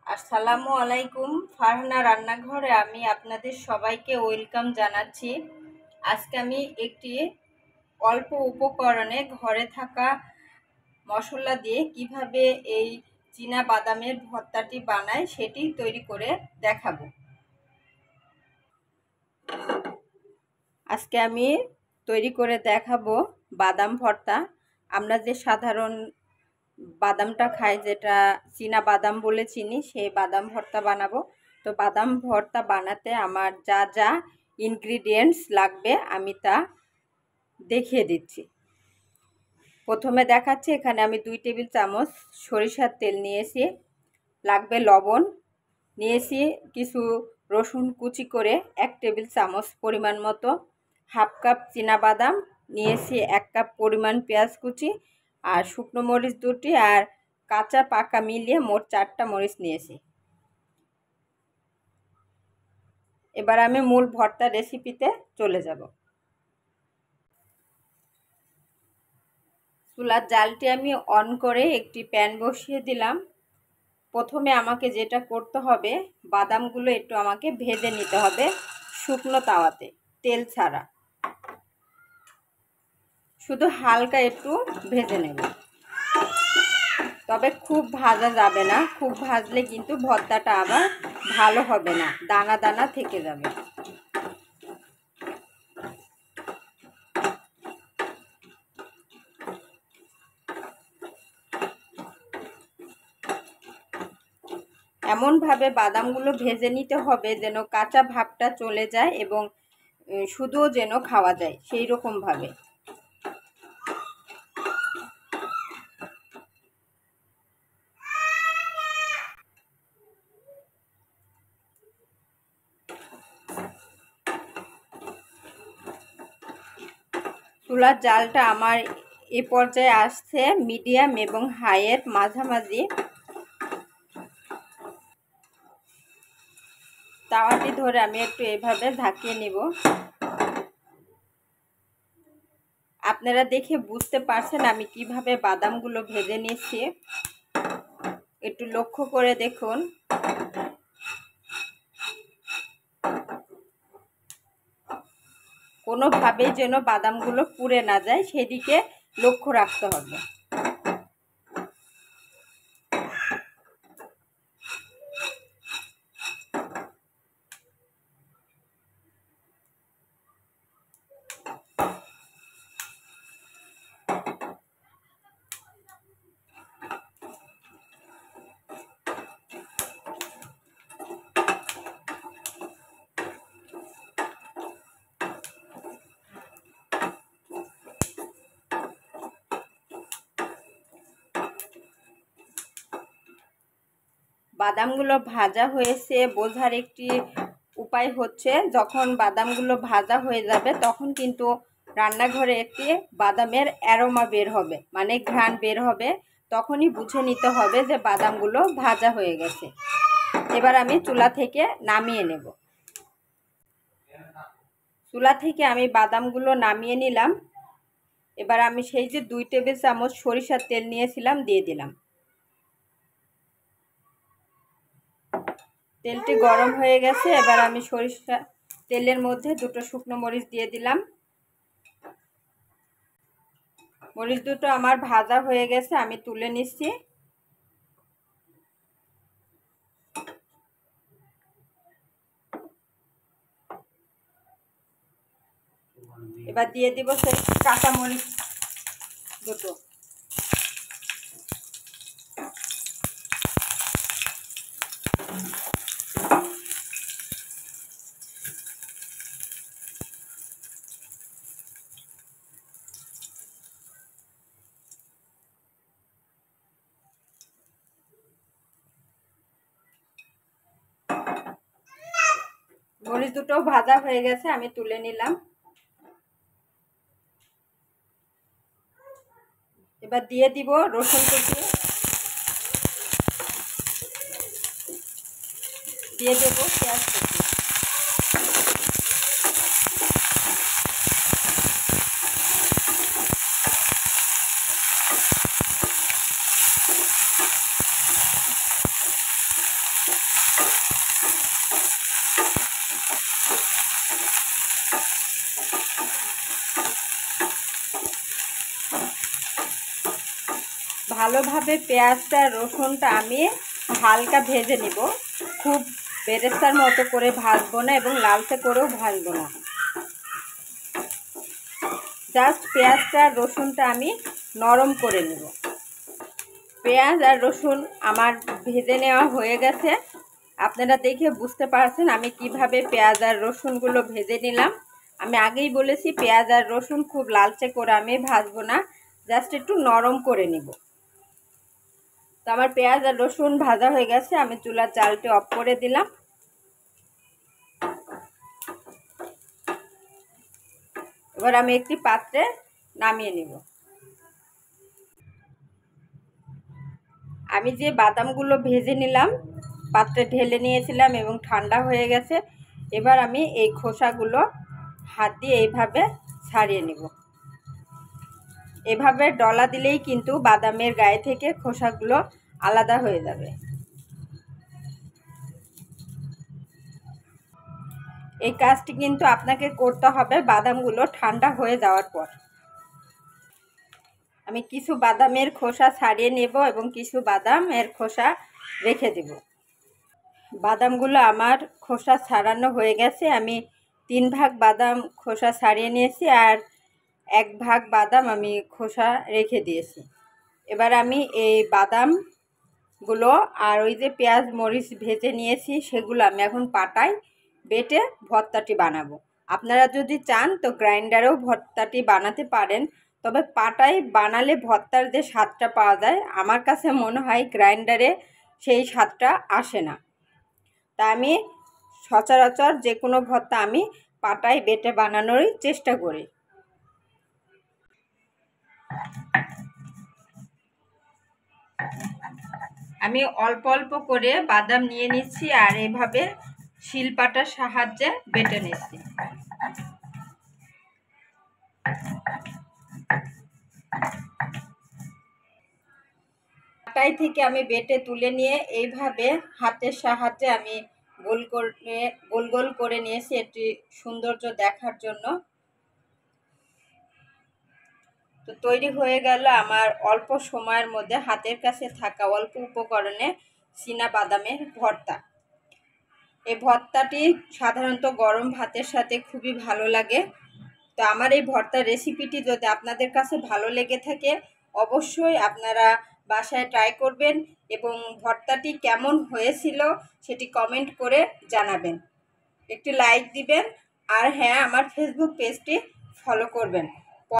আসসালামু আলাইকুম। ফারহানা রান্নাঘরে আমি আপনাদের সবাইকে ওয়েলকাম জানাচ্ছি। আজকে আমি একটি অল্প উপকরণে ঘরে থাকা মশলা দিয়ে কিভাবে এই চীনা বাদামের ভর্তাটি বানায় সেটি তৈরি করে দেখাবো। আজকে আমি তৈরি করে দেখাবো বাদাম ভর্তা। আমরা যে সাধারণ বাদামটা খাই, যেটা চীনা বাদাম বলে চিনি, সেই বাদাম ভর্তা বানাবো। তো বাদাম ভর্তা বানাতে আমার যা যা ইনগ্রিডিয়েন্টস লাগবে আমি তা দেখিয়ে দিচ্ছি। প্রথমে দেখাচ্ছি, এখানে আমি 2 টেবিল চামচ সরিষার তেল নিয়েছি, লাগবে লবণ নিয়েছি, কিছু রসুন কুচি করে 1 টেবিল চামচ পরিমাণ মতো, হাফ কাপ চীনা বাদাম নিয়েছি, 1 কাপ পরিমাণ পেঁয়াজ কুচি, আর শুকনো মরিচ 2টি, আর কাঁচা পাকা মিলিয়ে মোট 4টা মরিচ নিয়েছি। এবার আমি মূল ভর্তা রেসিপিতে চলে যাব। চুলার জালটি আমি অন করে একটি প্যান বসিয়ে দিলাম। প্রথমে আমাকে যেটা করতে হবে, বাদামগুলো একটু আমাকে ভেজে নিতে হবে শুকনো তাওয়াতে, তেল ছাড়া, শুধু হালকা একটু ভেজে নেব। তবে খুব ভাজা যাবে না, খুব ভাজলে কিন্তু ভর্তাটা আবার ভালো হবে না, দানা দানা থেকে যাবে। এমনভাবে বাদামগুলো ভেজে নিতে হবে যেন কাঁচা ভাবটা চলে যায় এবং শুধুও যেন খাওয়া যায়, সেই রকমভাবে। চুলার জালটা আমার এ পর্যায়ে আসছে মিডিয়াম এবং হাইয়ের মাঝামাঝি। তাওয়াটি ধরে আমি একটু এভাবে ঝাঁকিয়ে নিব। আপনারা দেখে বুঝতে পারছেন আমি কিভাবে বাদামগুলো ভেজে নিচ্ছি, একটু লক্ষ্য করে দেখুন। কোনোভাবেই যেন বাদামগুলো পুড়ে না যায়, সেদিকে লক্ষ্য রাখতে হবে। বাদামগুলো ভাজা হয়েছে বোঝার একটি উপায় হচ্ছে, যখন বাদামগুলো ভাজা হয়ে যাবে তখন কিন্তু রান্নাঘরে একটি বাদামের অ্যারোমা বের হবে, মানে ঘ্রাণ বের হবে, তখনই বুঝে নিতে হবে যে বাদামগুলো ভাজা হয়ে গেছে। এবার আমি চুলা থেকে নামিয়ে নেব। চুলা থেকে আমি বাদামগুলো নামিয়ে নিলাম। এবার আমি সেই যে 2 টেবিল চামচ সরিষার তেল নিয়েছিলাম দিয়ে দিলাম। তেলটি গরম হয়ে গেছে, এবার আমি সরিষা তেলের মধ্যে 2টো শুকনো মরিচ দিয়ে দিলাম। মরিচ দুটো আমার ভাজা হয়ে গেছে, আমি তুলে নিচ্ছি। এবার দিয়ে দিব সেই কাঁচা মরিচ দুটো। মরিচ দুটো ভাজা হয়ে গেছে, আমি তুলে নিলাম। এবার দিয়ে দিব রসুন কুচি, দিয়ে দেব পেঁয়াজ কুচি। ভালোভাবে পেঁয়াজটা রসুনটা আমি হালকা ভেজে নিব, খুব বেরেস্তার মতো করে ভাজবো না এবং লালচে করেও ভাজবো না। জাস্ট পেঁয়াজটা রসুনটা আমি নরম করে নেব। পেঁয়াজ আর রসুন আমার ভেজে নেওয়া হয়ে গেছে। আপনারা দেখে বুঝতে পারছেন আমি কিভাবে পেঁয়াজ আর রসুনগুলো ভেজে নিলাম। আমি আগেই বলেছি পেঁয়াজ আর রসুন খুব লালচে করে আমি ভাজবো না, জাস্ট একটু নরম করে নিব। তো আমার পেঁয়াজ আর রসুন ভাজা হয়ে গেছে, আমি চুলার জালটি অফ করে দিলাম। এবার আমি একটি পাত্রে নামিয়ে নিব। আমি যে বাদামগুলো ভেজে নিলাম পাত্রে ঢেলে নিয়েছিলাম এবং ঠান্ডা হয়ে গেছে। এবার আমি এই খোসাগুলো হাত দিয়ে এইভাবে ছাড়িয়ে নেব। এভাবে ডলা দিলেই কিন্তু বাদামের গায়ে থেকে খোসাগুলো আলাদা হয়ে যাবে। এই কাজটি কিন্তু আপনাকে করতে হবে বাদামগুলো ঠান্ডা হয়ে যাওয়ার পর। আমি কিছু বাদামের খোসা ছাড়িয়ে নেব এবং কিছু বাদামের খোসা রেখে দেব। বাদামগুলো আমার খোসা ছাড়ানো হয়ে গেছে। আমি 3 ভাগ বাদাম খোসা ছাড়িয়ে নিয়েছি আর 1 ভাগ বাদাম আমি খোসা রেখে দিয়েছি। এবার আমি এই বাদামগুলো আর ওই যে পেঁয়াজ মরিচ ভেজে নিয়েছি সেগুলো আমি এখন পাটায় বেটে ভর্তাটি বানাবো। আপনারা যদি চান তো গ্রাইন্ডারেও ভর্তাটি বানাতে পারেন, তবে পাটায় বানালে ভর্তার যে স্বাদটা পাওয়া যায় আমার কাছে মনে হয় গ্রাইন্ডারে সেই স্বাদটা আসে না। তা আমি সচরাচর যে কোনো ভর্তা আমি পাটায় বেটে বানানোরই চেষ্টা করি। আমি অল্প অল্প করে বাদাম নিয়ে নিচ্ছি আর এভাবে শিলপাটার সাহায্যে বেটে নিচ্ছি। পাটাই থেকে আমি বেটে তুলে নিয়ে এইভাবে হাতের সাহায্যে আমি গোল গোল করে নিয়েছি এটি সৌন্দর্য দেখার জন্য। তো তৈরি হয়ে গেল আমার অল্প সময়ের মধ্যে হাতের কাছে থাকা অল্প উপকরণে চীনা বাদামের ভর্তা। এই ভর্তাটি সাধারণত গরম ভাতের সাথে খুবই ভালো লাগে। তো আমার এই ভর্তার রেসিপিটি যদি আপনাদের কাছে ভালো লেগে থাকে অবশ্যই আপনারা বাসায় ট্রাই করবেন এবং ভর্তাটি কেমন হয়েছিল সেটি কমেন্ট করে জানাবেন। একটি লাইক দিবেন আর হ্যাঁ, আমার ফেসবুক পেজটি ফলো করবেন।